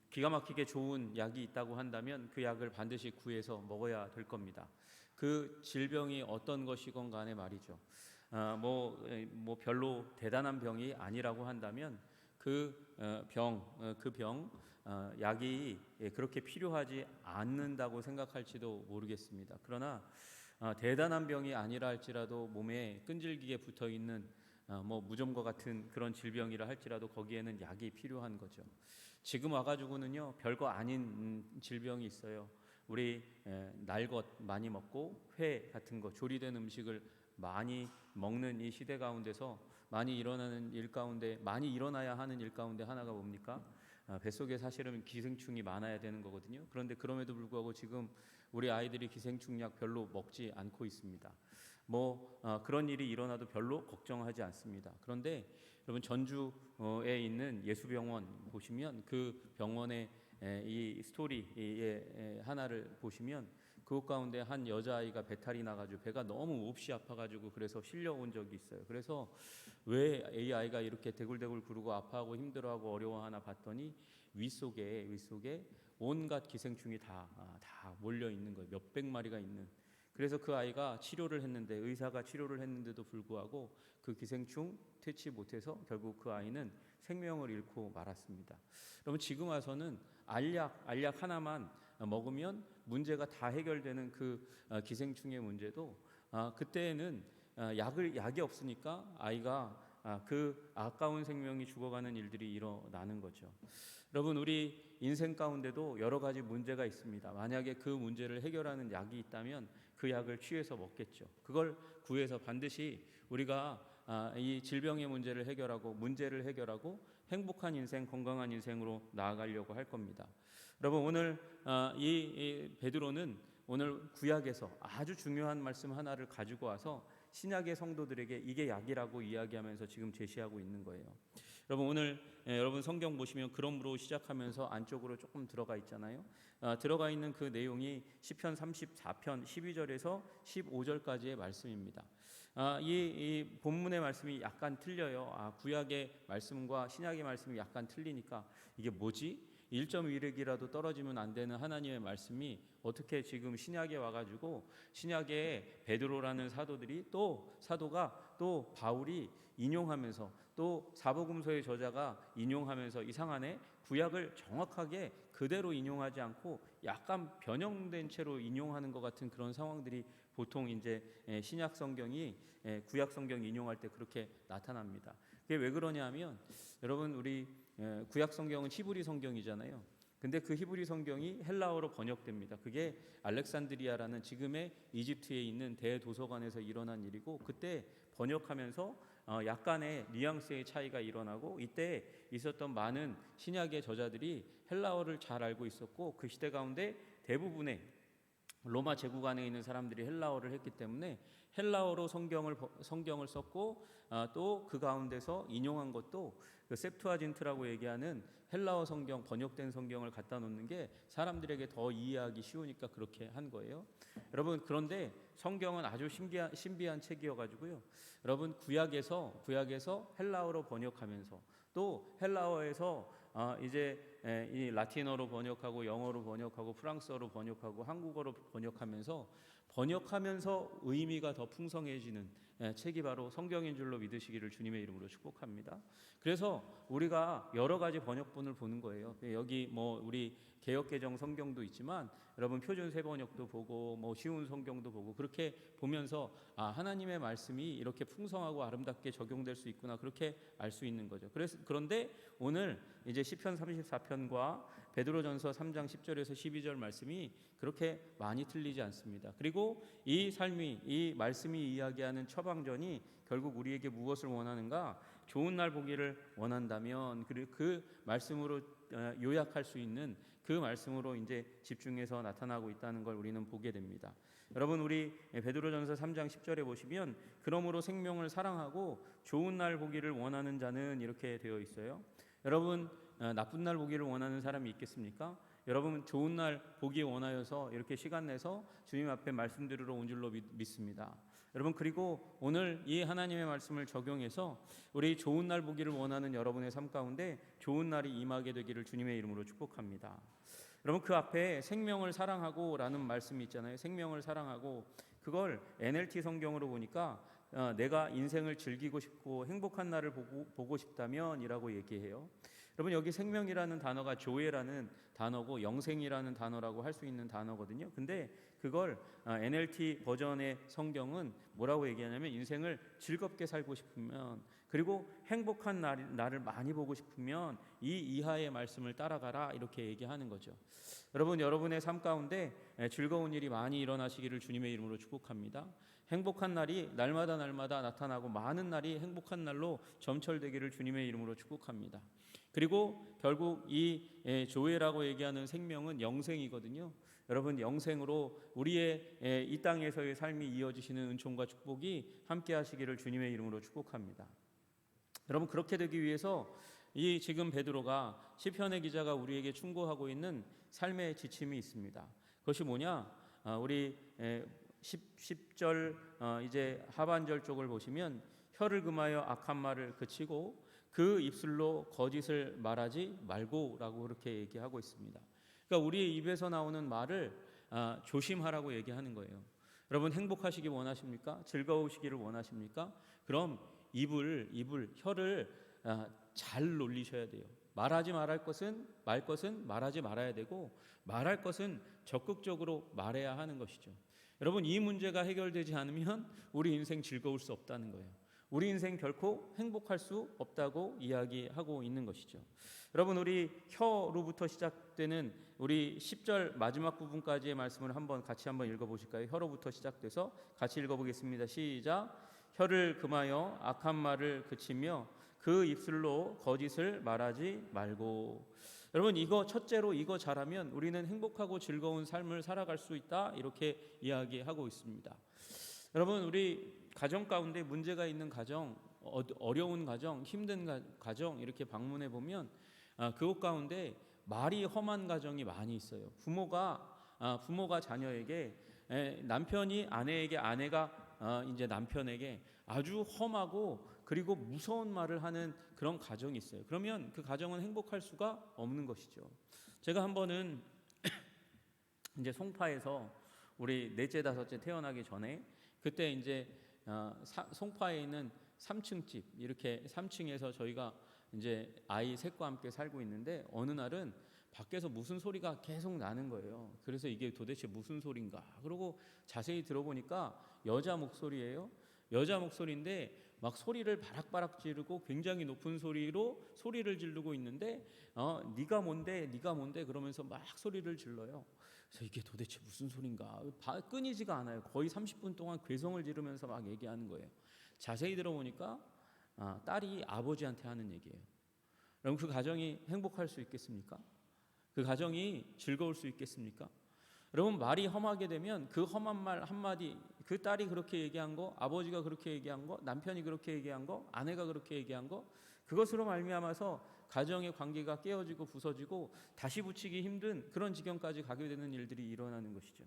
기가 막히게 좋은 약이 있다고 한다면 그 약을 반드시 구해서 먹어야 될 겁니다. 그 질병이 어떤 것이건 간에 말이죠. 별로 대단한 병이 아니라고 한다면 약이 그렇게 필요하지 않는다고 생각할지도 모르겠습니다. 그러나 대단한 병이 아니라 할지라도 몸에 끈질기게 붙어 있는 무좀과 같은 그런 질병이라 할지라도 거기에는 약이 필요한 거죠. 지금 와가지고는요 별거 아닌 질병이 있어요. 우리 날것 많이 먹고 회 같은 거 조리된 음식을 많이 먹는 이 시대 가운데서 많이 일어나야 하는 일 가운데 하나가 뭡니까? 뱃속에 사실은 기생충이 많아야 되는 거거든요. 그런데 그럼에도 불구하고 지금 우리 아이들이 기생충약 별로 먹지 않고 있습니다. 그런 일이 일어나도 별로 걱정하지 않습니다. 그런데 여러분 전주에 있는 예수병원 보시면 그 병원의 이 스토리의 하나를 보시면 그것 가운데 한 여자아이가 배탈이 나가지고 배가 너무 몹시 아파가지고 그래서 실려온 적이 있어요. 그래서 왜 이 아이가 이렇게 대굴대굴 구르고 아파하고 힘들어하고 어려워하나 봤더니 윗속에 온갖 기생충이 다 몰려 있는 거예요. 몇백 마리가 있는. 그래서 그 아이가 의사가 치료를 했는데도 불구하고 그 기생충 퇴치 못해서 결국 그 아이는 생명을 잃고 말았습니다. 여러분 지금 와서는 알약 하나만 먹으면 문제가 다 해결되는 그 기생충의 문제도 그때는 약이 없으니까 아이가 그 아까운 생명이 죽어가는 일들이 일어나는 거죠. 여러분 우리 인생 가운데도 여러 가지 문제가 있습니다. 만약에 그 문제를 해결하는 약이 있다면 그 약을 취해서 먹겠죠. 그걸 구해서 반드시 우리가 이 질병의 문제를 해결하고 행복한 인생, 건강한 인생으로 나아가려고 할 겁니다. 여러분 오늘 이 베드로는 오늘 구약에서 아주 중요한 말씀 하나를 가지고 와서 신약의 성도들에게 이게 약이라고 이야기하면서 지금 제시하고 있는 거예요. 여러분 오늘 여러분 성경 보시면 그러므로 시작하면서 안쪽으로 조금 들어가 있잖아요. 들어가 있는 그 내용이 시편 34편 12절에서 15절까지의 말씀입니다. 이 본문의 말씀이 약간 틀려요. 구약의 말씀과 신약의 말씀이 약간 틀리니까 이게 뭐지? 1.1획이라도 떨어지면 안 되는 하나님의 말씀이 어떻게 지금 신약에 와가지고 신약의 베드로라는 사도가 또 바울이 인용하면서 또 사복음서의 저자가 인용하면서 이상하네, 구약을 정확하게 그대로 인용하지 않고 약간 변형된 채로 인용하는 것 같은 그런 상황들이 보통 이제 신약 성경이 구약 성경 인용할 때 그렇게 나타납니다. 그게 왜 그러냐면 여러분 우리 구약 성경은 히브리 성경이잖아요. 근데 그 히브리 성경이 헬라어로 번역됩니다. 그게 알렉산드리아라는 지금의 이집트에 있는 대도서관에서 일어난 일이고 그때 번역하면서 약간의 뉘앙스의 차이가 일어나고 이때 있었던 많은 신약의 저자들이 헬라어를 잘 알고 있었고 그 시대 가운데 대부분의 로마 제국 안에 있는 사람들이 헬라어를 했기 때문에 헬라어로 성경을 썼고 또 그 가운데서 인용한 것도 그 셉투아진트라고 얘기하는 헬라어 성경, 번역된 성경을 갖다 놓는 게 사람들에게 더 이해하기 쉬우니까 그렇게 한 거예요. 여러분 그런데 성경은 아주 신비한 책이어가지고요. 여러분 구약에서 헬라어로 번역하면서 또 헬라어에서 이제 이 라틴어로 번역하고 영어로 번역하고 프랑스어로 번역하고 한국어로 번역하면서 의미가 더 풍성해지는 책이 바로 성경인 줄로 믿으시기를 주님의 이름으로 축복합니다. 그래서 우리가 여러 가지 번역본을 보는 거예요. 여기 우리 개역개정 성경도 있지만 여러분 표준 세번역도 보고 쉬운 성경도 보고 그렇게 보면서 하나님의 말씀이 이렇게 풍성하고 아름답게 적용될 수 있구나 그렇게 알 수 있는 거죠. 그런데 오늘 이제 시편 34편과 베드로전서 3장 10절에서 12절 말씀이 그렇게 많이 틀리지 않습니다. 그리고 이 말씀이 이야기하는 처방전이 결국 우리에게 무엇을 원하는가? 좋은 날 보기를 원한다면 그 말씀으로 요약할 수 있는 그 말씀으로 이제 집중해서 나타나고 있다는 걸 우리는 보게 됩니다. 여러분 우리 베드로전서 3장 10절에 보시면 그러므로 생명을 사랑하고 좋은 날 보기를 원하는 자는 이렇게 되어 있어요. 여러분 나쁜 날 보기를 원하는 사람이 있겠습니까? 여러분 좋은 날 보기 원하여서 이렇게 시간 내서 주님 앞에 말씀 들으러 온 줄로 믿습니다. 여러분, 그리고 오늘 이 하나님의 말씀을 적용해서 우리 좋은 날 보기를 원하는 여러분의 삶 가운데 좋은 날이 임하게 되기를 주님의 이름으로 축복합니다. 여러분, 그 앞에 생명을 사랑하고 라는 말씀이 있잖아요. 생명을 사랑하고, 그걸 NLT 성경으로 보니까 내가 인생을 즐기고 싶고 행복한 날을 보고 싶다면 이라고 얘기해요. 여러분, 여기 생명이라는 단어가 조에라는 단어고 영생이라는 단어라고 할 수 있는 단어거든요. 근데 그걸 NLT 버전의 성경은 뭐라고 얘기하냐면, 인생을 즐겁게 살고 싶으면, 그리고 행복한 날을 많이 보고 싶으면 이 이하의 말씀을 따라가라, 이렇게 얘기하는 거죠. 여러분, 여러분의 삶 가운데 즐거운 일이 많이 일어나시기를 주님의 이름으로 축복합니다. 행복한 날이 날마다 나타나고 많은 날이 행복한 날로 점철되기를 주님의 이름으로 축복합니다. 그리고 결국 이 조회라고 얘기하는 생명은 영생이거든요. 여러분, 영생으로 우리의 이 땅에서의 삶이 이어지시는 은총과 축복이 함께 하시기를 주님의 이름으로 축복합니다. 여러분, 그렇게 되기 위해서 이 지금 베드로가 시편의 기자가 우리에게 충고하고 있는 삶의 지침이 있습니다. 그것이 뭐냐? 우리 10절 이제 하반절 쪽을 보시면, 혀를 금하여 악한 말을 그치고 그 입술로 거짓을 말하지 말고라고 그렇게 얘기하고 있습니다. 그러니까 우리의 입에서 나오는 말을 조심하라고 얘기하는 거예요. 여러분, 행복하시기 원하십니까? 즐거우시기를 원하십니까? 그럼 혀를 잘 놀리셔야 돼요. 말할 것은 말하지 말아야 되고, 말할 것은 적극적으로 말해야 하는 것이죠. 여러분, 이 문제가 해결되지 않으면 우리 인생 즐거울 수 없다는 거예요. 우리 인생 결코 행복할 수 없다고 이야기하고 있는 것이죠. 여러분, 우리 혀로부터 시작되는 우리 10절 마지막 부분까지의 말씀을 같이 한번 읽어보실까요? 혀로부터 시작돼서 같이 읽어보겠습니다. 시작. 혀를 금하여 악한 말을 그치며 그 입술로 거짓을 말하지 말고. 여러분, 첫째로 이거 잘하면 우리는 행복하고 즐거운 삶을 살아갈 수 있다, 이렇게 이야기하고 있습니다. 여러분, 우리 가정 가운데 문제가 있는 가정, 어려운 가정, 힘든 가정 이렇게 방문해 보면 그곳 가운데 말이 험한 가정이 많이 있어요. 부모가 자녀에게, 남편이 아내에게, 아내가 이제 남편에게 아주 험하고 그리고 무서운 말을 하는 그런 가정이 있어요. 그러면 그 가정은 행복할 수가 없는 것이죠. 제가 한 번은 이제 송파에서 우리 넷째 다섯째 태어나기 전에, 그때 이제 송파에 있는 3층 집, 이렇게 3층에서 저희가 이제 아이 셋과 함께 살고 있는데, 어느 날은 밖에서 무슨 소리가 계속 나는 거예요. 그래서 이게 도대체 무슨 소린가? 그러고 자세히 들어보니까 여자 목소리예요. 여자 목소리인데 막 소리를 바락바락 지르고 굉장히 높은 소리로 소리를 지르고 있는데, 네가 뭔데 그러면서 막 소리를 질러요. 그래서 이게 도대체 무슨 소린가? 끊이지가 않아요. 거의 30분 동안 괴성을 지르면서 막 얘기하는 거예요. 자세히 들어보니까 딸이 아버지한테 하는 얘기예요. 여러분, 그 가정이 행복할 수 있겠습니까? 그 가정이 즐거울 수 있겠습니까? 여러분, 말이 험하게 되면 그 험한 말 한마디, 그 딸이 그렇게 얘기한 거, 아버지가 그렇게 얘기한 거, 남편이 그렇게 얘기한 거, 아내가 그렇게 얘기한 거, 그것으로 말미암아서 가정의 관계가 깨어지고 부서지고 다시 붙이기 힘든 그런 지경까지 가게 되는 일들이 일어나는 것이죠.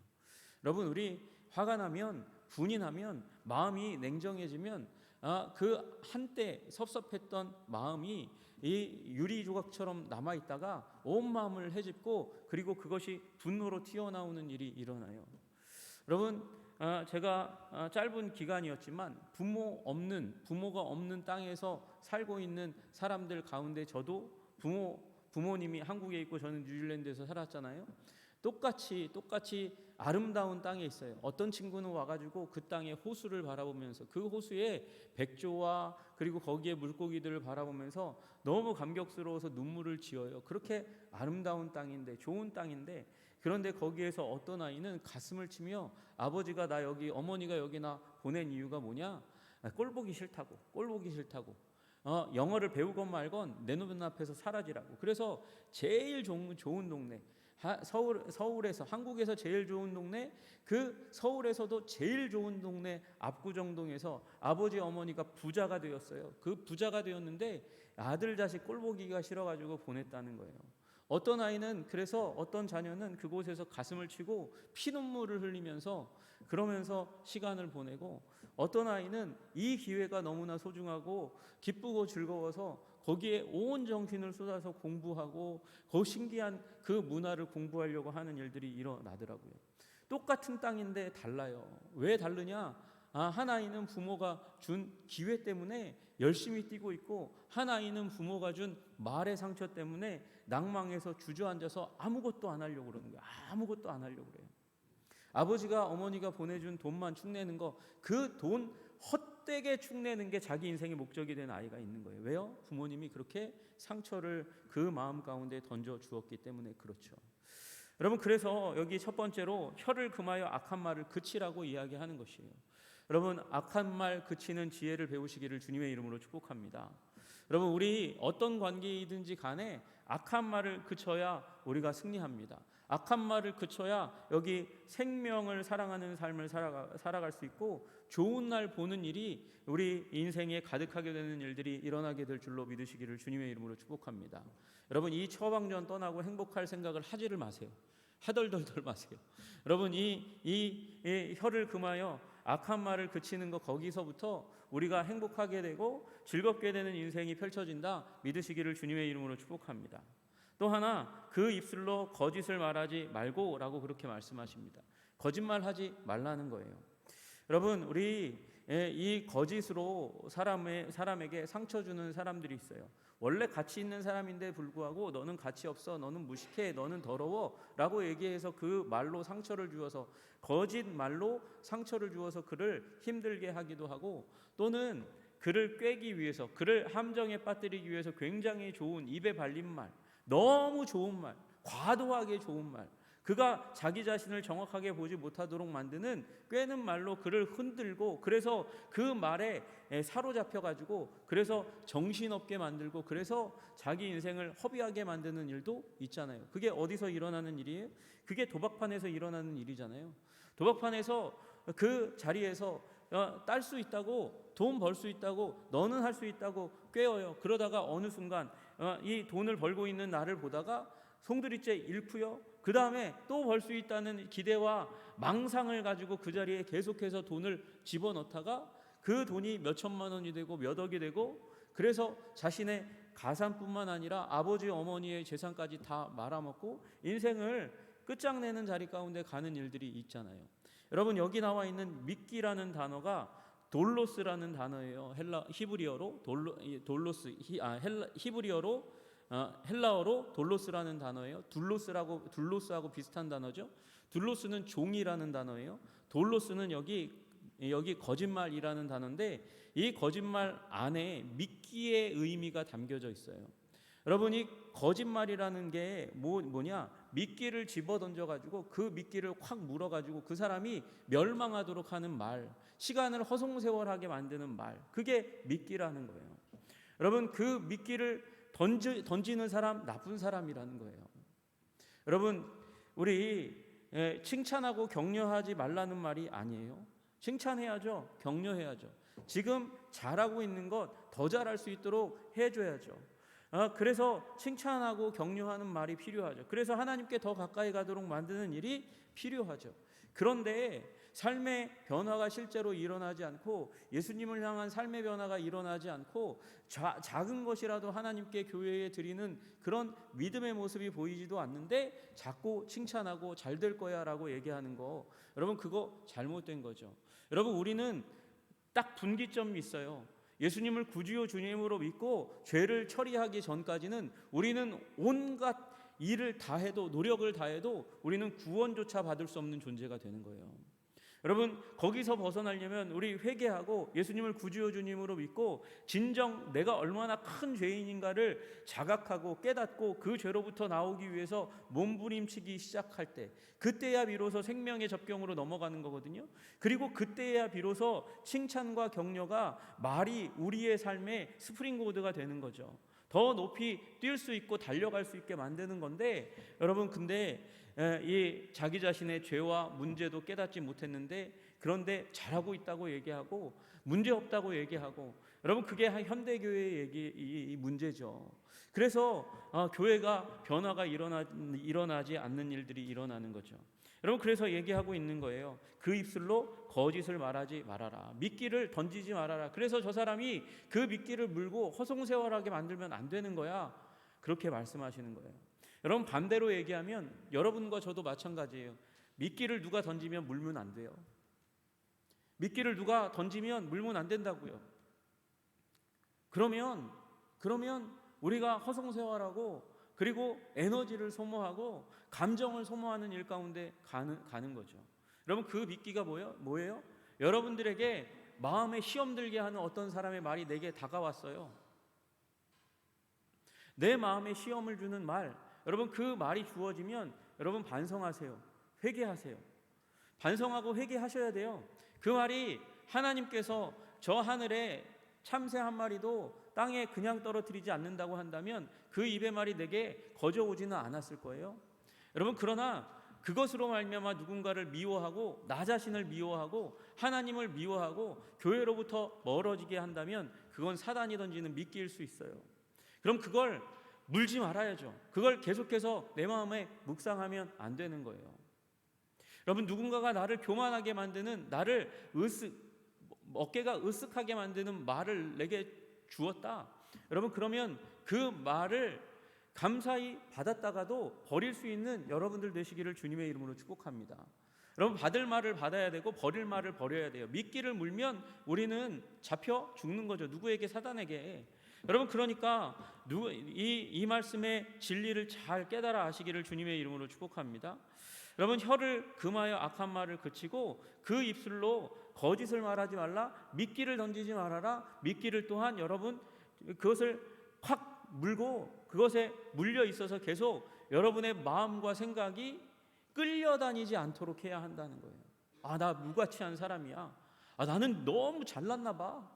여러분, 우리 화가 나면, 분이 나면, 마음이 냉정해지면 그 한때 섭섭했던 마음이 이 유리 조각처럼 남아있다가 온 마음을 헤집고, 그리고 그것이 분노로 튀어나오는 일이 일어나요. 여러분, 제가 짧은 기간이었지만 부모가 없는 땅에서 살고 있는 사람들 가운데, 저도 부모님이 한국에 있고 저는 뉴질랜드에서 살았잖아요. 똑같이 아름다운 땅에 있어요. 어떤 친구는 와가지고 그 땅의 호수를 바라보면서, 그 호수에 백조와 그리고 거기에 물고기들을 바라보면서 너무 감격스러워서 눈물을 지어요. 그렇게 아름다운 땅인데, 좋은 땅인데, 그런데 거기에서 어떤 아이는 가슴을 치며, 아버지가 나 여기, 어머니가 여기 나 보낸 이유가 뭐냐? 꼴 보기 싫다고. 영어를 배우건 말건 내 눈앞에서 사라지라고. 그래서 제일 좋은 동네, 서울에서, 한국에서 제일 좋은 동네, 그 서울에서도 제일 좋은 동네 압구정동에서 아버지 어머니가 부자가 되었어요. 그 부자가 되었는데 아들 자식 꼴 보기가 싫어가지고 보냈다는 거예요. 어떤 아이는, 그래서 어떤 자녀는 그곳에서 가슴을 치고 피눈물을 흘리면서 그러면서 시간을 보내고, 어떤 아이는 이 기회가 너무나 소중하고 기쁘고 즐거워서 거기에 온 정신을 쏟아서 공부하고 그 신기한 그 문화를 공부하려고 하는 일들이 일어나더라고요. 똑같은 땅인데 달라요. 왜 다르냐? 한 아이는 부모가 준 기회 때문에 열심히 뛰고 있고, 한 아이는 부모가 준 말의 상처 때문에 낭망해서 주저앉아서 아무것도 안 하려고 그러는 거예요. 아무것도 안 하려고 그래요. 아버지가 어머니가 보내준 돈만 축내는 거, 그 돈 헛되게 축내는 게 자기 인생의 목적이 된 아이가 있는 거예요. 왜요? 부모님이 그렇게 상처를 그 마음 가운데 던져 주었기 때문에 그렇죠. 여러분, 그래서 여기 첫 번째로 혀를 금하여 악한 말을 그치라고 이야기하는 것이에요. 여러분, 악한 말 그치는 지혜를 배우시기를 주님의 이름으로 축복합니다. 여러분, 우리 어떤 관계이든지 간에 악한 말을 그쳐야 우리가 승리합니다. 악한 말을 그쳐야 여기 생명을 사랑하는 삶을 살아갈 수 있고, 좋은 날 보는 일이 우리 인생에 가득하게 되는 일들이 일어나게 될 줄로 믿으시기를 주님의 이름으로 축복합니다. 여러분, 이 처방전 떠나고 행복할 생각을 하지를 마세요. 하덜덜덜 마세요. 여러분, 이 혀를 금하여 악한 말을 그치는 것, 거기서부터 우리가 행복하게 되고 즐겁게 되는 인생이 펼쳐진다 믿으시기를 주님의 이름으로 축복합니다. 또 하나, 그 입술로 거짓을 말하지 말고 라고 그렇게 말씀하십니다. 거짓말하지 말라는 거예요. 여러분, 우리 이 거짓으로 사람에게 상처 주는 사람들이 있어요. 원래 가치 있는 사람인데 불구하고 너는 가치 없어, 너는 무식해, 너는 더러워 라고 얘기해서 그 말로 상처를 주어서, 거짓 말로 상처를 주어서 그를 힘들게 하기도 하고, 또는 그를 꿰기 위해서, 그를 함정에 빠뜨리기 위해서 굉장히 좋은 입에 발린 말, 너무 좋은 말, 과도하게 좋은 말, 그가 자기 자신을 정확하게 보지 못하도록 만드는 꿰는 말로 그를 흔들고, 그래서 그 말에 사로잡혀가지고 그래서 정신없게 만들고, 그래서 자기 인생을 허비하게 만드는 일도 있잖아요. 그게 어디서 일어나는 일이에요? 그게 도박판에서 일어나는 일이잖아요. 도박판에서 그 자리에서 딸 수 있다고, 돈 벌 수 있다고, 너는 할 수 있다고 꿰어요. 그러다가 어느 순간 이 돈을 벌고 있는 나를 보다가 송두리째 잃고요, 그 다음에 또 벌 수 있다는 기대와 망상을 가지고 그 자리에 계속해서 돈을 집어넣다가 그 돈이 몇 천만 원이 되고 몇 억이 되고, 그래서 자신의 가산뿐만 아니라 아버지 어머니의 재산까지 다 말아먹고 인생을 끝장내는 자리 가운데 가는 일들이 있잖아요. 여러분, 여기 나와 있는 믿기라는 단어가 돌로스라는 단어예요. 히브리어로 헬라어로 돌로스라는 단어예요. 둘로스하고 비슷한 단어죠. 둘로스는 종이라는 단어예요. 돌로스는 여기 거짓말이라는 단어인데, 이 거짓말 안에 믿기의 의미가 담겨져 있어요. 여러분, 이 거짓말이라는 게 뭐냐? 미끼를 집어던져가지고 그 미끼를 확 물어가지고 그 사람이 멸망하도록 하는 말, 시간을 허송세월하게 만드는 말, 그게 미끼라는 거예요. 여러분, 그 미끼를 던지는 사람 나쁜 사람이라는 거예요. 여러분, 우리 칭찬하고 격려하지 말라는 말이 아니에요. 칭찬해야죠. 격려해야죠. 지금 잘하고 있는 것 더 잘할 수 있도록 해줘야죠. 그래서 칭찬하고 격려하는 말이 필요하죠. 그래서 하나님께 더 가까이 가도록 만드는 일이 필요하죠. 그런데 삶의 변화가 실제로 일어나지 않고, 예수님을 향한 삶의 변화가 일어나지 않고, 작은 것이라도 하나님께 교회에 드리는 그런 믿음의 모습이 보이지도 않는데 자꾸 칭찬하고 잘 될 거야 라고 얘기하는 거, 여러분, 그거 잘못된 거죠. 여러분, 우리는 딱 분기점이 있어요. 예수님을 구주요 주님으로 믿고 죄를 처리하기 전까지는 우리는 온갖 일을 다 해도, 노력을 다 해도 우리는 구원조차 받을 수 없는 존재가 되는 거예요. 여러분, 거기서 벗어나려면 우리 회개하고 예수님을 구주요 주님으로 믿고 진정 내가 얼마나 큰 죄인인가를 자각하고 깨닫고 그 죄로부터 나오기 위해서 몸부림치기 시작할 때, 그때야 비로소 생명의 접경으로 넘어가는 거거든요. 그리고 그때야 비로소 칭찬과 격려가 말이 우리의 삶의 스프링보드가 되는 거죠. 더 높이 뛸 수 있고 달려갈 수 있게 만드는 건데, 여러분, 근데 이 자기 자신의 죄와 문제도 깨닫지 못했는데, 그런데 잘하고 있다고 얘기하고 문제 없다고 얘기하고, 여러분, 그게 현대교회의 이 문제죠. 그래서 교회가 변화가 일어나지 않는 일들이 일어나는 거죠. 여러분, 그래서 얘기하고 있는 거예요. 그 입술로 거짓을 말하지 말아라. 미끼를 던지지 말아라. 그래서 저 사람이 그 미끼를 물고 허송세월하게 만들면 안 되는 거야. 그렇게 말씀하시는 거예요. 여러분, 반대로 얘기하면 여러분과 저도 마찬가지예요. 미끼를 누가 던지면 물면 안 돼요. 미끼를 누가 던지면 물면 안 된다고요. 그러면 우리가 허송세월하고 그리고 에너지를 소모하고 감정을 소모하는 일 가운데 가는 거죠. 여러분, 그 미끼가 뭐예요? 여러분들에게 마음에 시험 들게 하는 어떤 사람의 말이 내게 다가왔어요. 내 마음에 시험을 주는 말, 여러분, 그 말이 주어지면 여러분 반성하세요. 회개하세요. 반성하고 회개하셔야 돼요. 그 말이 하나님께서 저 하늘에 참새 한 마리도 땅에 그냥 떨어뜨리지 않는다고 한다면 그 입의 말이 내게 거저오지는 않았을 거예요. 여러분, 그러나 그것으로 말미암아 누군가를 미워하고 나 자신을 미워하고 하나님을 미워하고 교회로부터 멀어지게 한다면 그건 사단이 던지는 미끼일 수 있어요. 그럼 그걸 물지 말아야죠. 그걸 계속해서 내 마음에 묵상하면 안 되는 거예요. 여러분, 누군가가 나를 교만하게 만드는, 나를 어깨가 으쓱하게 만드는 말을 내게 주었다. 여러분, 그러면 그 말을 감사히 받았다가도 버릴 수 있는 여러분들 되시기를 주님의 이름으로 축복합니다. 여러분, 받을 말을 받아야 되고 버릴 말을 버려야 돼요. 미끼를 물면 우리는 잡혀 죽는 거죠. 누구에게? 사단에게. 여러분, 그러니까 이 말씀의 진리를 잘 깨달아 아시기를 주님의 이름으로 축복합니다. 여러분, 혀를 금하여 악한 말을 그치고 그 입술로 거짓을 말하지 말라. 미끼를 던지지 말아라. 미끼를 또한 여러분 그것을 확 물고 그것에 물려 있어서 계속 여러분의 마음과 생각이 끌려다니지 않도록 해야 한다는 거예요. 나 무가치한 사람이야. 나는 너무 잘났나 봐.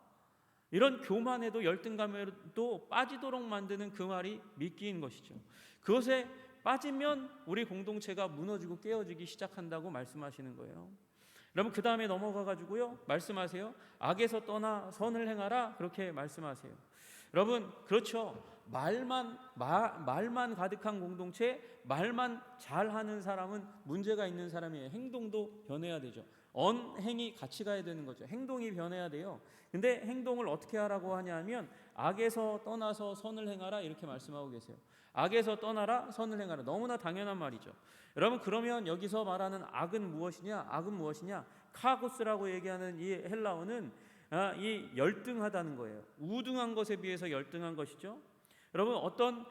이런 교만에도 열등감에도 빠지도록 만드는 그 말이 미끼인 것이죠. 그것에 빠지면 우리 공동체가 무너지고 깨어지기 시작한다고 말씀하시는 거예요. 여러분, 그 다음에 넘어가가지고요 말씀하세요. 악에서 떠나 선을 행하라. 그렇게 말씀하세요. 여러분, 그렇죠. 말만 가득한 공동체, 말만 잘하는 사람은 문제가 있는 사람이에요. 행동도 변해야 되죠. 언행이 같이 가야 되는 거죠. 행동이 변해야 돼요. 근데 행동을 어떻게 하라고 하냐면 악에서 떠나서 선을 행하라 이렇게 말씀하고 계세요. 악에서 떠나라, 선을 행하라. 너무나 당연한 말이죠. 여러분, 그러면 여기서 말하는 악은 무엇이냐? 악은 무엇이냐? 카고스라고 얘기하는 이 헬라어는 이 열등하다는 거예요. 우등한 것에 비해서 열등한 것이죠. 여러분, 어떤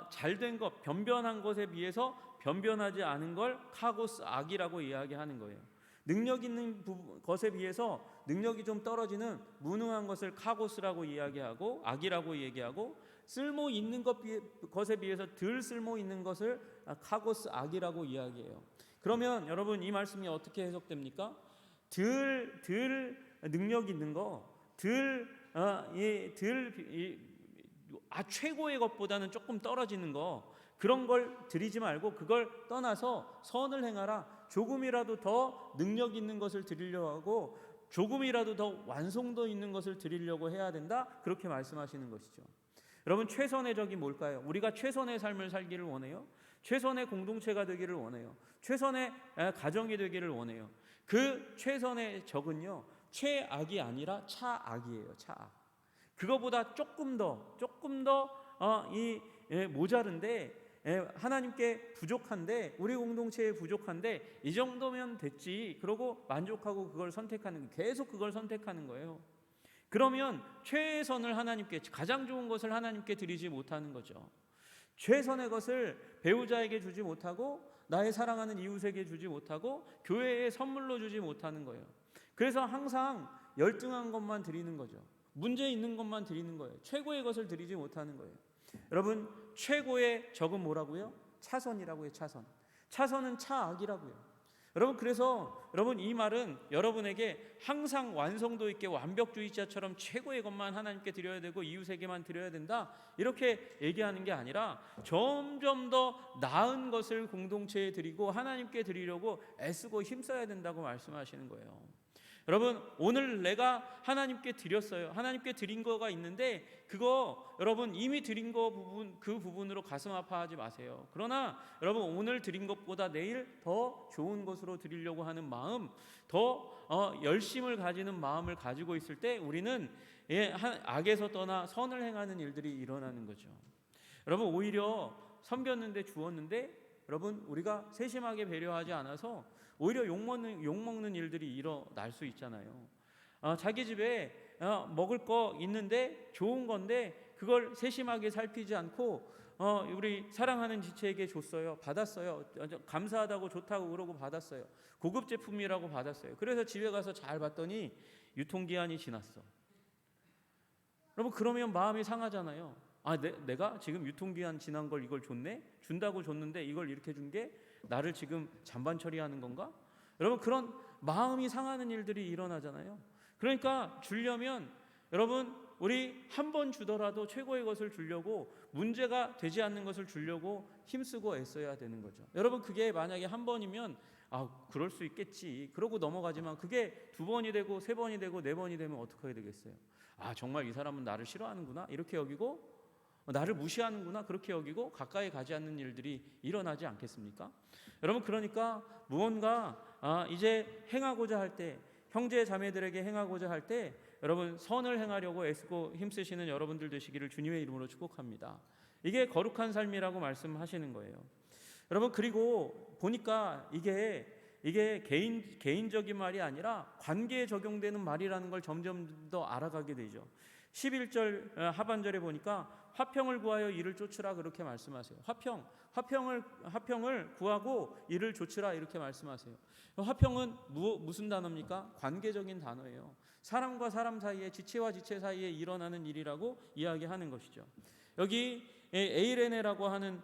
잘된 것, 변변한 것에 비해서 변변하지 않은 걸 카고스, 악이라고 이야기하는 거예요. 능력 있는 것에 비해서 능력이 좀 떨어지는 무능한 것을 카고스라고 이야기하고 악이라고 얘기하고, 쓸모 있는 것에 비해서 덜 쓸모 있는 것을 카고스, 악이라고 이야기해요. 그러면 여러분, 이 말씀이 어떻게 해석됩니까? 덜 능력 있는 거, 최고의 것보다는 조금 떨어지는 거, 그런 걸 드리지 말고 그걸 떠나서 선을 행하라. 조금이라도 더 능력 있는 것을 드리려고 하고 조금이라도 더 완성도 있는 것을 드리려고 해야 된다. 그렇게 말씀하시는 것이죠. 여러분, 최선의 적이 뭘까요? 우리가 최선의 삶을 살기를 원해요. 최선의 공동체가 되기를 원해요. 최선의 가정이 되기를 원해요. 그 최선의 적은요, 최악이 아니라 차악이에요. 차악. 그거보다 조금 더 모자른데, 하나님께 부족한데, 우리 공동체에 부족한데 이 정도면 됐지, 그러고 만족하고 그걸 선택하는, 계속 그걸 선택하는 거예요. 그러면 최선을 하나님께, 가장 좋은 것을 하나님께 드리지 못하는 거죠. 최선의 것을 배우자에게 주지 못하고 나의 사랑하는 이웃에게 주지 못하고 교회에 선물로 주지 못하는 거예요. 그래서 항상 열등한 것만 드리는 거죠. 문제 있는 것만 드리는 거예요. 최고의 것을 드리지 못하는 거예요. 여러분, 최고의 적은 뭐라고요? 차선이라고요. 차선은 차악이라고요. 여러분, 그래서 여러분, 이 말은 여러분에게 항상 완성도 있게 완벽주의자처럼 최고의 것만 하나님께 드려야 되고 이웃에게만 드려야 된다, 이렇게 얘기하는 게 아니라 점점 더 나은 것을 공동체에 드리고 하나님께 드리려고 애쓰고 힘써야 된다고 말씀하시는 거예요. 여러분, 오늘 내가 하나님께 드렸어요. 하나님께 드린 거가 있는데 그거 여러분 이미 드린 거 부분, 그 부분으로 가슴 아파하지 마세요. 그러나 여러분, 오늘 드린 것보다 내일 더 좋은 것으로 드리려고 하는 마음, 더 열심을 가지는 마음을 가지고 있을 때 우리는 악에서 떠나 선을 행하는 일들이 일어나는 거죠. 여러분, 오히려 섬겼는데 주었는데 여러분, 우리가 세심하게 배려하지 않아서 오히려 욕먹는 일들이 일어날 수 있잖아요. 자기 집에 먹을 거 있는데 좋은 건데 그걸 세심하게 살피지 않고 우리 사랑하는 지체에게 줬어요. 받았어요. 감사하다고 좋다고 그러고 받았어요. 고급 제품이라고 받았어요. 그래서 집에 가서 잘 봤더니 유통기한이 지났어. 여러분, 그러면 마음이 상하잖아요. 내가 지금 유통기한 지난 걸 이걸 줬네? 준다고 줬는데 이걸 이렇게 준 게 나를 지금 잔반 처리하는 건가? 여러분, 그런 마음이 상하는 일들이 일어나잖아요. 그러니까 주려면 여러분, 우리 한 번 주더라도 최고의 것을 주려고, 문제가 되지 않는 것을 주려고 힘쓰고 애써야 되는 거죠. 여러분, 그게 만약에 한 번이면 그럴 수 있겠지 그러고 넘어가지만, 그게 두 번이 되고 세 번이 되고 네 번이 되면 어떻게 해야 되겠어요? 정말 이 사람은 나를 싫어하는구나 이렇게 여기고, 나를 무시하는구나 그렇게 여기고 가까이 가지 않는 일들이 일어나지 않겠습니까? 여러분, 그러니까 무언가 이제 행하고자 할 때, 형제 자매들에게 행하고자 할 때 여러분, 선을 행하려고 애쓰고 힘쓰시는 여러분들 되시기를 주님의 이름으로 축복합니다. 이게 거룩한 삶이라고 말씀하시는 거예요. 여러분, 그리고 보니까 이게 개인적인 말이 아니라 관계에 적용되는 말이라는 걸 점점 더 알아가게 되죠. 11절 하반절에 보니까 화평을 구하여 이를 쫓으라 그렇게 말씀하세요. 화평을 구하고 이를 쫓으라 이렇게 말씀하세요. 화평은 무슨 단어입니까? 관계적인 단어예요. 사람과 사람 사이에, 지체와 지체 사이에 일어나는 일이라고 이야기하는 것이죠. 여기 에이레네라고 하는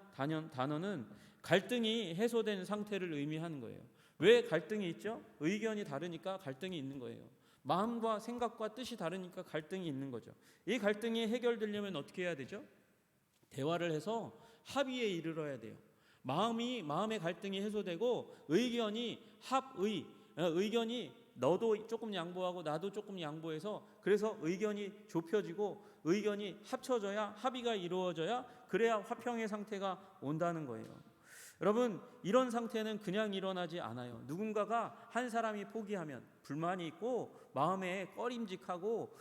단어는 갈등이 해소된 상태를 의미하는 거예요. 왜 갈등이 있죠? 의견이 다르니까 갈등이 있는 거예요. 마음과 생각과 뜻이 다르니까 갈등이 있는 거죠. 이 갈등이 해결되려면 어떻게 해야 되죠? 대화를 해서 합의에 이르러야 돼요. 마음의 갈등이 해소되고 의견이 의견이 너도 조금 양보하고 나도 조금 양보해서, 그래서 의견이 좁혀지고 의견이 합쳐져야, 합의가 이루어져야, 그래야 화평의 상태가 온다는 거예요. 여러분, 이런 상태는 그냥 일어나지 않아요. 누군가가, 한 사람이 포기하면, 불만이 있고 마음에 꺼림직하고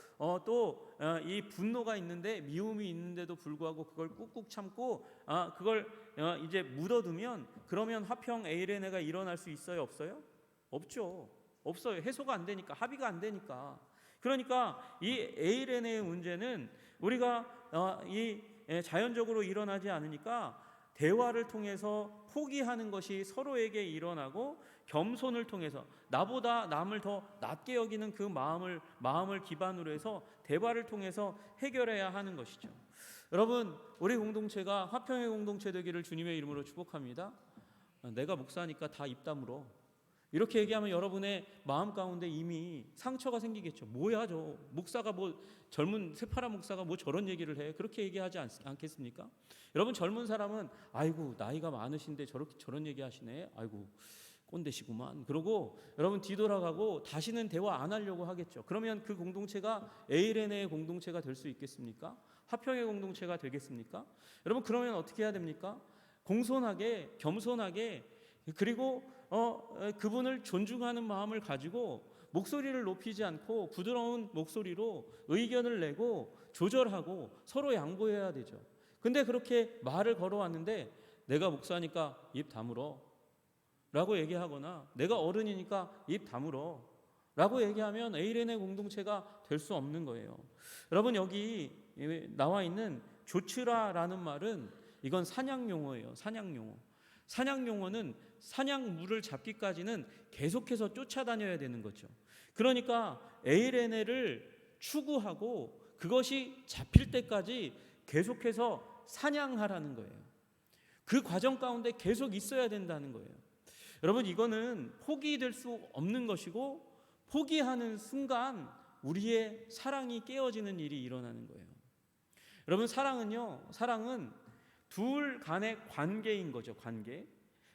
또 이 분노가 있는데, 미움이 있는데도 불구하고 그걸 꾹꾹 참고 그걸 이제 묻어두면, 그러면 화평 에이레네가 일어날 수 있어요, 없어요? 없어요. 해소가 안 되니까, 합의가 안 되니까. 그러니까 이 에이레네의 문제는 우리가 자연적으로 일어나지 않으니까 대화를 통해서 포기하는 것이 서로에게 일어나고, 겸손을 통해서 나보다 남을 더 낮게 여기는 그 마음을 기반으로 해서 대화를 통해서 해결해야 하는 것이죠. 여러분, 우리 공동체가 화평의 공동체 되기를 주님의 이름으로 축복합니다. 내가 목사니까 다 입 다물어, 이렇게 얘기하면 여러분의 마음 가운데 이미 상처가 생기겠죠. 뭐야, 저 목사가 젊은 새파란 목사가 저런 얘기를 해, 그렇게 얘기하지 않겠습니까? 여러분, 젊은 사람은 아이고 나이가 많으신데 저런 얘기 하시네, 아이고 꼰대시구만, 그러고 여러분 뒤돌아가고 다시는 대화 안 하려고 하겠죠. 그러면 그 공동체가 에이레네의 공동체가 될 수 있겠습니까? 화평의 공동체가 되겠습니까? 여러분, 그러면 어떻게 해야 됩니까? 공손하게, 겸손하게, 그리고 그분을 존중하는 마음을 가지고 목소리를 높이지 않고 부드러운 목소리로 의견을 내고 조절하고 서로 양보해야 되죠. 근데 그렇게 말을 걸어왔는데, 내가 목사니까 입 다물어 라고 얘기하거나, 내가 어른이니까 입 다물어 라고 얘기하면 에이레네 공동체가 될 수 없는 거예요. 여러분, 여기 나와 있는 조치라라는 말은 이건 사냥 용어예요. 사냥 용어. 사냥 용어는 사냥물을 잡기까지는 계속해서 쫓아다녀야 되는 거죠. 그러니까 에이레네를 추구하고 그것이 잡힐 때까지 계속해서 사냥하라는 거예요. 그 과정 가운데 계속 있어야 된다는 거예요. 여러분, 이거는 포기될 수 없는 것이고, 포기하는 순간 우리의 사랑이 깨어지는 일이 일어나는 거예요. 여러분, 사랑은 둘 간의 관계인 거죠. 관계.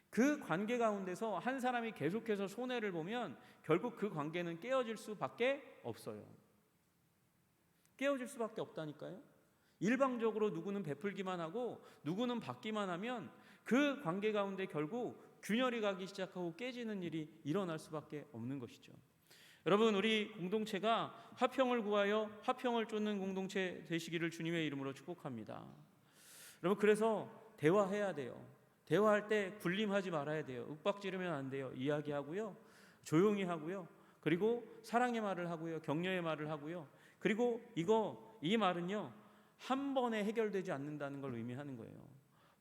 그 관계 가운데서 한 사람이 계속해서 손해를 보면 결국 그 관계는 깨어질 수밖에 없어요. 깨어질 수밖에 없다니까요. 일방적으로 누구는 베풀기만 하고 누구는 받기만 하면 그 관계 가운데 결국 균열이 가기 시작하고 깨지는 일이 일어날 수밖에 없는 것이죠. 여러분, 우리 공동체가 화평을 구하여 화평을 쫓는 공동체 되시기를 주님의 이름으로 축복합니다. 여러분, 그래서 대화해야 돼요. 대화할 때 군림하지 말아야 돼요. 윽박지르면 안 돼요. 이야기하고요, 조용히 하고요, 그리고 사랑의 말을 하고요, 격려의 말을 하고요. 그리고 이 말은요, 한 번에 해결되지 않는다는 걸 의미하는 거예요.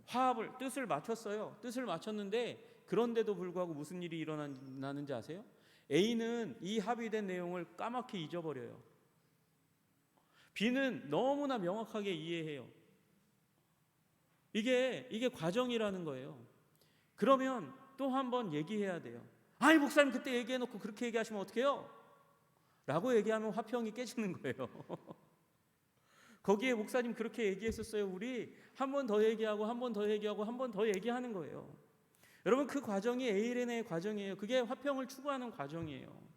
화합을, 뜻을 맞췄어요. 뜻을 맞췄는데 그런데도 불구하고 무슨 일이 일어나는지 아세요? A는 이 합의된 내용을 까맣게 잊어버려요. B는 너무나 명확하게 이해해요. 이게 과정이라는 거예요. 그러면 또 한 번 얘기해야 돼요. 아니, 목사님 그때 얘기해놓고 그렇게 얘기하시면 어떡해요? 라고 얘기하면 화평이 깨지는 거예요. 거기에 목사님 그렇게 얘기했었어요. 우리 한 번 더 얘기하고 한 번 더 얘기하고 한 번 더 얘기하는 거예요. 여러분, 그 과정이 에이레네의 과정이에요. 그게 화평을 추구하는 과정이에요.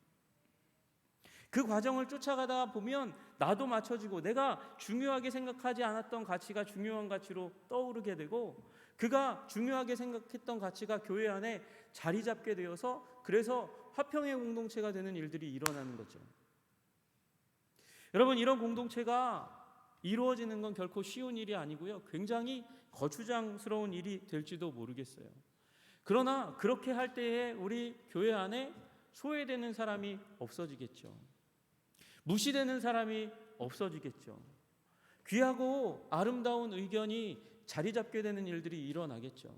그 과정을 쫓아가다 보면 나도 맞춰지고 내가 중요하게 생각하지 않았던 가치가 중요한 가치로 떠오르게 되고, 그가 중요하게 생각했던 가치가 교회 안에 자리 잡게 되어서 그래서 화평의 공동체가 되는 일들이 일어나는 거죠. 여러분, 이런 공동체가 이루어지는 건 결코 쉬운 일이 아니고요, 굉장히 거추장스러운 일이 될지도 모르겠어요. 그러나 그렇게 할 때에 우리 교회 안에 소외되는 사람이 없어지겠죠. 무시되는 사람이 없어지겠죠. 귀하고 아름다운 의견이 자리 잡게 되는 일들이 일어나겠죠.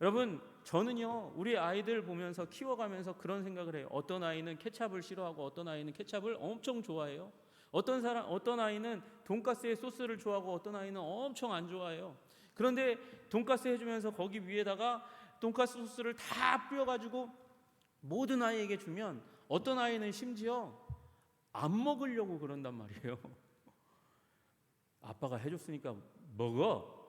여러분, 저는요, 우리 아이들 보면서 키워가면서 그런 생각을 해요. 어떤 아이는 케찹을 싫어하고 어떤 아이는 케찹을 엄청 좋아해요. 어떤 아이는 돈가스에 소스를 좋아하고 어떤 아이는 엄청 안 좋아해요. 그런데 돈가스 해주면서 거기 위에다가 돈가스 소스를 다 뿌려가지고 모든 아이에게 주면 어떤 아이는 심지어 안 먹으려고 그런단 말이에요. 아빠가 해줬으니까 먹어.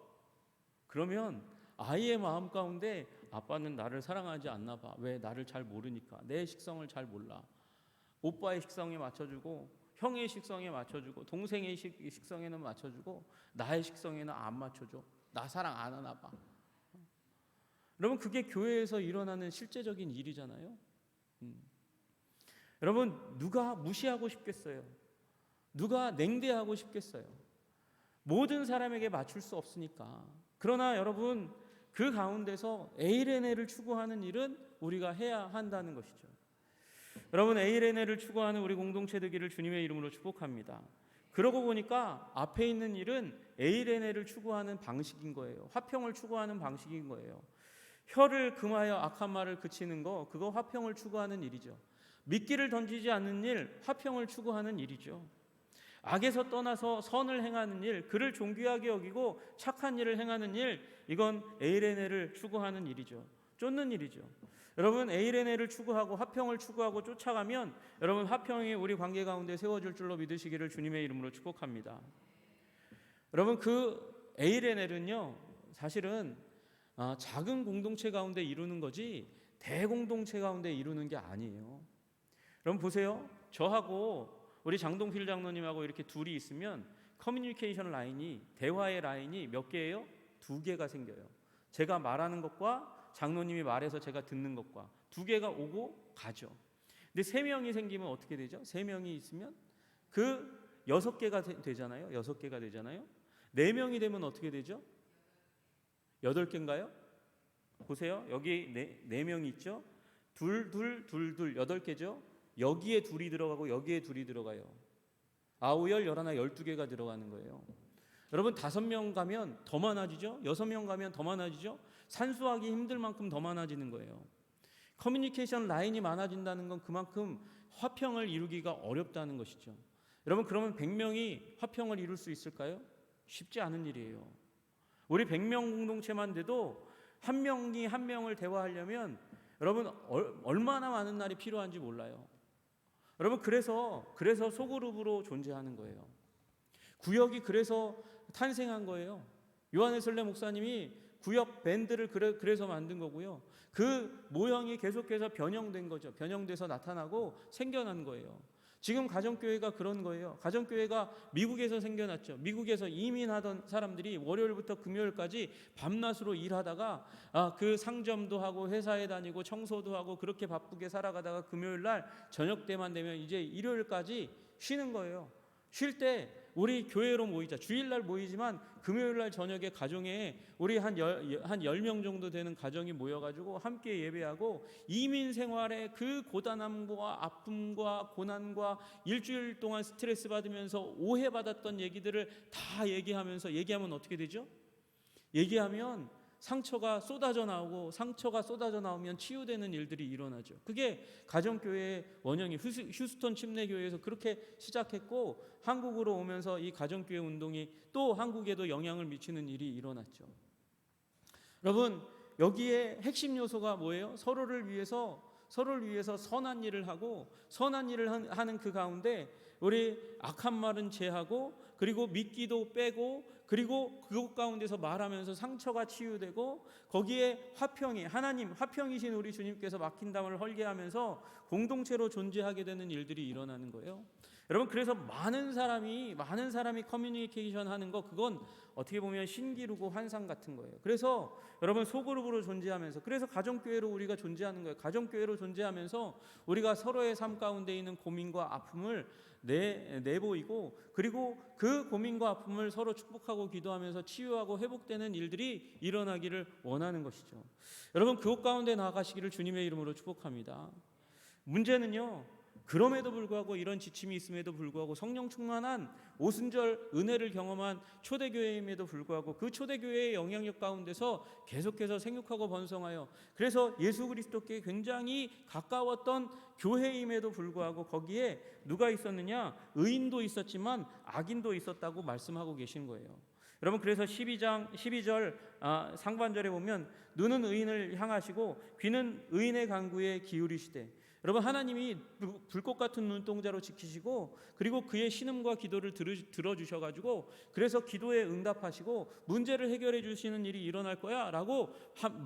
그러면 아이의 마음 가운데 아빠는 나를 사랑하지 않나 봐. 왜? 나를 잘 모르니까. 내 식성을 잘 몰라. 오빠의 식성에 맞춰주고 형의 식성에 맞춰주고 동생의 식성에는 맞춰주고 나의 식성에는 안 맞춰줘. 나 사랑 안 하나 봐. 여러분, 그게 교회에서 일어나는 실제적인 일이잖아요. 여러분, 누가 무시하고 싶겠어요? 누가 냉대하고 싶겠어요? 모든 사람에게 맞출 수 없으니까. 그러나 여러분, 그 가운데서 에이레네를 추구하는 일은 우리가 해야 한다는 것이죠. 여러분, 에이레네를 추구하는 우리 공동체 되기를 주님의 이름으로 축복합니다. 그러고 보니까 앞에 있는 일은 에이레네를 추구하는 방식인 거예요. 화평을 추구하는 방식인 거예요. 혀를 금하여 악한 말을 그치는 거, 그거 화평을 추구하는 일이죠. 미끼를 던지지 않는 일, 화평을 추구하는 일이죠. 악에서 떠나서 선을 행하는 일, 그를 존귀하게 여기고 착한 일을 행하는 일, 이건 에이레네를 추구하는 일이죠. 쫓는 일이죠. 여러분, 에이레네를 추구하고 화평을 추구하고 쫓아가면 여러분, 화평이 우리 관계 가운데 세워질 줄로 믿으시기를 주님의 이름으로 축복합니다. 여러분, 그 에이레네는요, 사실은 작은 공동체 가운데 이루는 거지 대공동체 가운데 이루는 게 아니에요. 여러분 보세요. 저하고 우리 장동필 장로님하고 이렇게 둘이 있으면 커뮤니케이션 라인이, 대화의 라인이 몇 개예요? 2개가 생겨요. 제가 말하는 것과 장로님이 말해서 제가 듣는 것과 2개가 오고 가죠. 근데 3명이 생기면 어떻게 되죠? 3명이 있으면 그 6개가 되잖아요. 6개가 되잖아요. 4명이 되면 어떻게 되죠? 8개인가요? 보세요. 여기 4명이 있죠? 둘, 8개죠? 여기에 둘이 들어가고 여기에 둘이 들어가요. 9, 10, 11, 12개가 들어가는 거예요. 여러분, 5명 가면 더 많아지죠? 6명 가면 더 많아지죠? 산수하기 힘들 만큼 더 많아지는 거예요. 커뮤니케이션 라인이 많아진다는 건 그만큼 화평을 이루기가 어렵다는 것이죠. 여러분, 그러면 100명이 화평을 이룰 수 있을까요? 쉽지 않은 일이에요. 우리 100명 공동체만 돼도 한 명이 한 명을 대화하려면 여러분 얼마나 많은 날이 필요한지 몰라요. 여러분, 그래서 소그룹으로 존재하는 거예요. 구역이 그래서 탄생한 거예요. 요한의 설레 목사님이 구역 밴드를 그래서 만든 거고요. 그 모형이 계속해서 변형된 거죠. 변형돼서 나타나고 생겨난 거예요. 지금 가정교회가 그런 거예요. 가정교회가 미국에서 생겨났죠. 미국에서 이민하던 사람들이 월요일부터 금요일까지 밤낮으로 일하다가 그 상점도 하고 회사에 다니고 청소도 하고 그렇게 바쁘게 살아가다가 금요일날 저녁 때만 되면 이제 일요일까지 쉬는 거예요. 쉴 때 우리 교회로 모이자. 주일날 모이지만 금요일날 저녁에 가정에 우리 한 10명 정도 되는 가정이 모여가지고 함께 예배하고 이민 생활의 그 고단함과 아픔과 고난과 일주일 동안 스트레스 받으면서 오해받았던 얘기들을 다 얘기하면 어떻게 되죠? 얘기하면 상처가 쏟아져 나오고 상처가 쏟아져 나오면 치유되는 일들이 일어나죠. 그게 가정교회의 원형이 휴스턴 침례교회에서 그렇게 시작했고 한국으로 오면서 이 가정교회 운동이 또 한국에도 영향을 미치는 일이 일어났죠. 여러분, 여기에 핵심 요소가 뭐예요? 서로를 위해서 선한 일을 하고 선한 일을 하는 그 가운데 우리 악한 말은 제하고 그리고 미끼도 빼고 그리고 그것 가운데서 말하면서 상처가 치유되고 거기에 화평이신 우리 주님께서 막힌 담을 헐게 하면서 공동체로 존재하게 되는 일들이 일어나는 거예요. 여러분, 그래서 많은 사람이 커뮤니케이션 하는 거, 그건 어떻게 보면 신기루고 환상 같은 거예요. 그래서 여러분, 소그룹으로 존재하면서, 그래서 가정교회로 우리가 존재하는 거예요. 가정교회로 존재하면서 우리가 서로의 삶 가운데 있는 고민과 아픔을 내보이고 그리고 그 고민과 아픔을 서로 축복하고 기도하면서 치유하고 회복되는 일들이 일어나기를 원하는 것이죠. 여러분, 그것 가운데 나아가시기를 주님의 이름으로 축복합니다. 문제는요, 그럼에도 불구하고 이런 지침이 있음에도 불구하고 성령 충만한 오순절 은혜를 경험한 초대교회임에도 불구하고 그 초대교회의 영향력 가운데서 계속해서 생육하고 번성하여 그래서 예수 그리스도께 굉장히 가까웠던 교회임에도 불구하고 거기에 누가 있었느냐? 의인도 있었지만 악인도 있었다고 말씀하고 계신 거예요. 여러분, 그래서 12절 상반절에 보면 눈은 의인을 향하시고 귀는 의인의 간구에 기울이시되, 여러분, 하나님이 불꽃 같은 눈동자로 지키시고 그리고 그의 신음과 기도를 들어주셔가지고 그래서 기도에 응답하시고 문제를 해결해 주시는 일이 일어날 거야 라고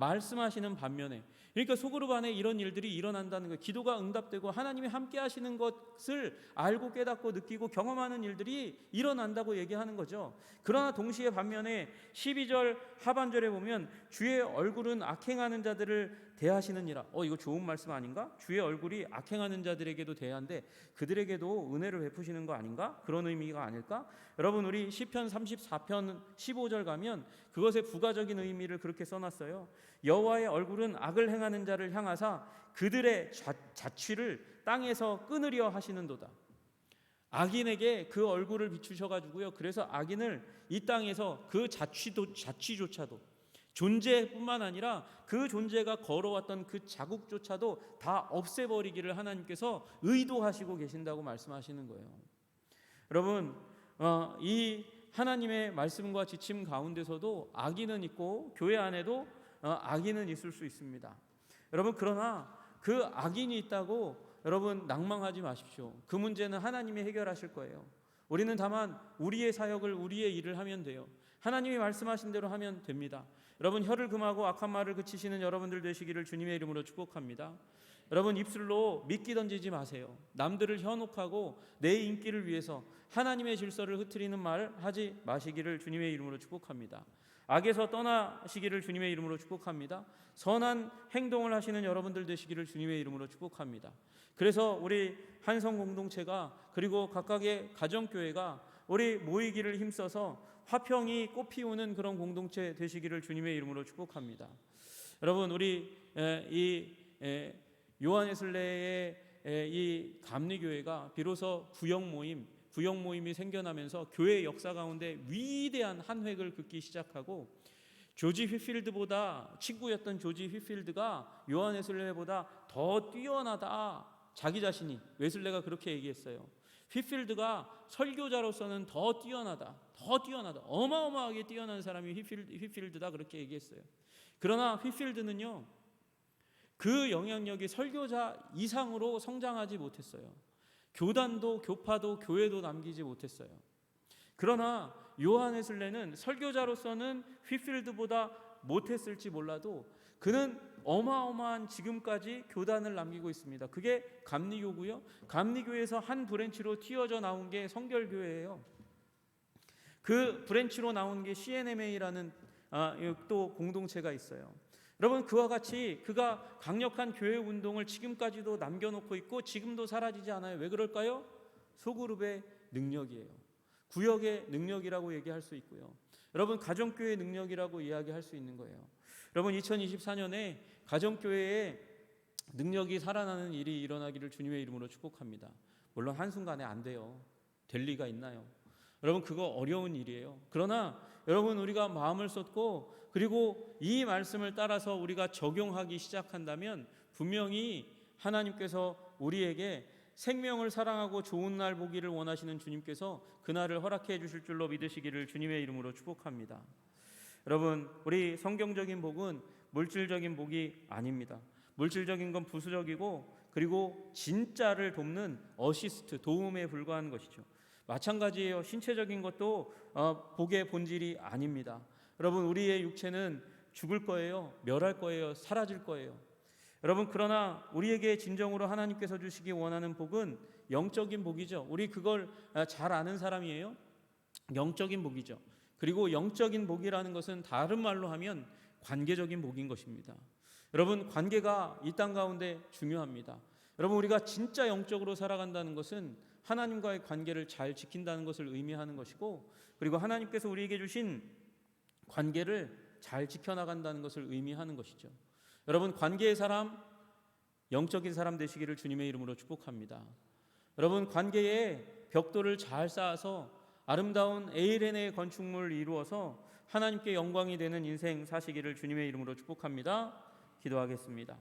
말씀하시는 반면에, 그러니까 소그룹 안에 이런 일들이 일어난다는 거예요. 기도가 응답되고 하나님이 함께 하시는 것을 알고 깨닫고 느끼고 경험하는 일들이 일어난다고 얘기하는 거죠. 그러나 동시에 반면에 12절 하반절에 보면 주의 얼굴은 악행하는 자들을 대하시느니라. 이거 좋은 말씀 아닌가? 주의 얼굴이 악행하는 자들에게도 대한데 그들에게도 은혜를 베푸시는 거 아닌가? 그런 의미가 아닐까? 여러분, 우리 시편 34편 15절 가면 그것의 부가적인 의미를 그렇게 써놨어요. 여호와의 얼굴은 악을 행하는 자를 향하사 그들의 자취를 땅에서 끊으려 하시는도다. 악인에게 그 얼굴을 비추셔가지고요, 그래서 악인을 이 땅에서 그 자취조차도 존재뿐만 아니라 그 존재가 걸어왔던 그 자국조차도 다 없애버리기를 하나님께서 의도하시고 계신다고 말씀하시는 거예요. 여러분, 이 하나님의 말씀과 지침 가운데서도 악인은 있고 교회 안에도 악인은 있을 수 있습니다. 여러분, 그러나 그 악인이 있다고 여러분 낭망하지 마십시오. 그 문제는 하나님이 해결하실 거예요. 우리는 다만 우리의 사역을, 우리의 일을 하면 돼요. 하나님이 말씀하신 대로 하면 됩니다. 여러분, 혀를 금하고 악한 말을 그치시는 여러분들 되시기를 주님의 이름으로 축복합니다. 여러분, 입술로 미끼 던지지 마세요. 남들을 현혹하고 내 인기를 위해서 하나님의 질서를 흐트리는 말 하지 마시기를 주님의 이름으로 축복합니다. 악에서 떠나시기를 주님의 이름으로 축복합니다. 선한 행동을 하시는 여러분들 되시기를 주님의 이름으로 축복합니다. 그래서 우리 한성 공동체가 그리고 각각의 가정교회가 우리 모이기를 힘써서 화평이 꽃피우는 그런 공동체 되시기를 주님의 이름으로 축복합니다. 여러분, 우리 이 요한웨슬레의 이 감리교회가 비로소 구역 모임이 생겨나면서 교회의 역사 가운데 위대한 한 획을 긋기 시작하고 조지 휘필드보다 친구였던 조지 휘필드가 요한웨슬레보다 더 뛰어나다. 자기 자신이 웨슬레가 그렇게 얘기했어요. 휘필드가 설교자로서는 더 뛰어나다. 어마어마하게 뛰어난 사람이 휘필드다 그렇게 얘기했어요. 그러나 휘필드는요, 그 영향력이 설교자 이상으로 성장하지 못했어요. 교단도 교파도 교회도 남기지 못했어요. 그러나 요한 웨슬레는 설교자로서는 휘필드보다 못했을지 몰라도 그는 어마어마한 지금까지 교단을 남기고 있습니다. 그게 감리교고요. 감리교에서 한 브랜치로 튀어져 나온 게 성결교회예요. 그 브랜치로 나온 게 CNMA라는 또 공동체가 있어요. 여러분, 그와 같이 그가 강력한 교회 운동을 지금까지도 남겨놓고 있고 지금도 사라지지 않아요. 왜 그럴까요? 소그룹의 능력이에요. 구역의 능력이라고 얘기할 수 있고요. 여러분, 가정교회의 능력이라고 이야기할 수 있는 거예요. 여러분, 2024년에 가정교회의 능력이 살아나는 일이 일어나기를 주님의 이름으로 축복합니다. 물론 한순간에 안 돼요. 될 리가 있나요? 여러분, 그거 어려운 일이에요. 그러나 여러분, 우리가 마음을 쏟고 그리고 이 말씀을 따라서 우리가 적용하기 시작한다면 분명히 하나님께서 우리에게 생명을 사랑하고 좋은 날 보기를 원하시는 주님께서 그날을 허락해 주실 줄로 믿으시기를 주님의 이름으로 축복합니다. 여러분, 우리 성경적인 복은 물질적인 복이 아닙니다. 물질적인 건 부수적이고 그리고 진짜를 돕는 어시스트, 도움에 불과한 것이죠. 마찬가지예요. 신체적인 것도 복의 본질이 아닙니다. 여러분, 우리의 육체는 죽을 거예요. 멸할 거예요. 사라질 거예요. 여러분, 그러나 우리에게 진정으로 하나님께서 주시기 원하는 복은 영적인 복이죠. 우리 그걸 잘 아는 사람이에요. 영적인 복이죠. 그리고 영적인 복이라는 것은 다른 말로 하면 관계적인 복인 것입니다. 여러분, 관계가 이 땅 가운데 중요합니다. 여러분, 우리가 진짜 영적으로 살아간다는 것은 하나님과의 관계를 잘 지킨다는 것을 의미하는 것이고, 그리고 하나님께서 우리에게 주신 관계를 잘 지켜나간다는 것을 의미하는 것이죠. 여러분, 관계의 사람, 영적인 사람 되시기를 주님의 이름으로 축복합니다. 여러분, 관계에 벽돌을 잘 쌓아서 아름다운 에이렌의 건축물을 이루어서 하나님께 영광이 되는 인생 사시기를 주님의 이름으로 축복합니다. 기도하겠습니다.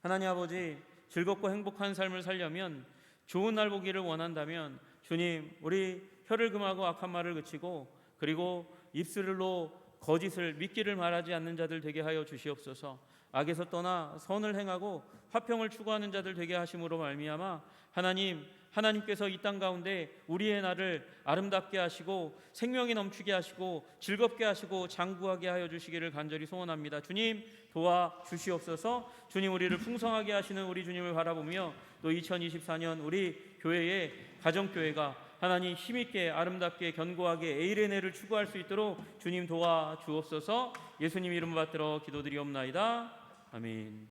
하나님 아버지, 즐겁고 행복한 삶을 살려면, 좋은 날 보기를 원한다면 주님, 우리 혀를 금하고 악한 말을 그치고 그리고 입술로 거짓을 믿기를 말하지 않는 자들 되게 하여 주시옵소서. 악에서 떠나 선을 행하고 화평을 추구하는 자들 되게 하심으로 말미암아 하나님께서 이 땅 가운데 우리의 날을 아름답게 하시고 생명이 넘치게 하시고 즐겁게 하시고 장구하게 하여 주시기를 간절히 소원합니다. 주님, 도와주시옵소서. 주님, 우리를 풍성하게 하시는 우리 주님을 바라보며 또 2024년 우리 교회의 가정교회가 하나님 힘있게 아름답게 견고하게 에이레네를 추구할 수 있도록 주님 도와주옵소서. 예수님 이름 받들어 기도드리옵나이다. 아멘.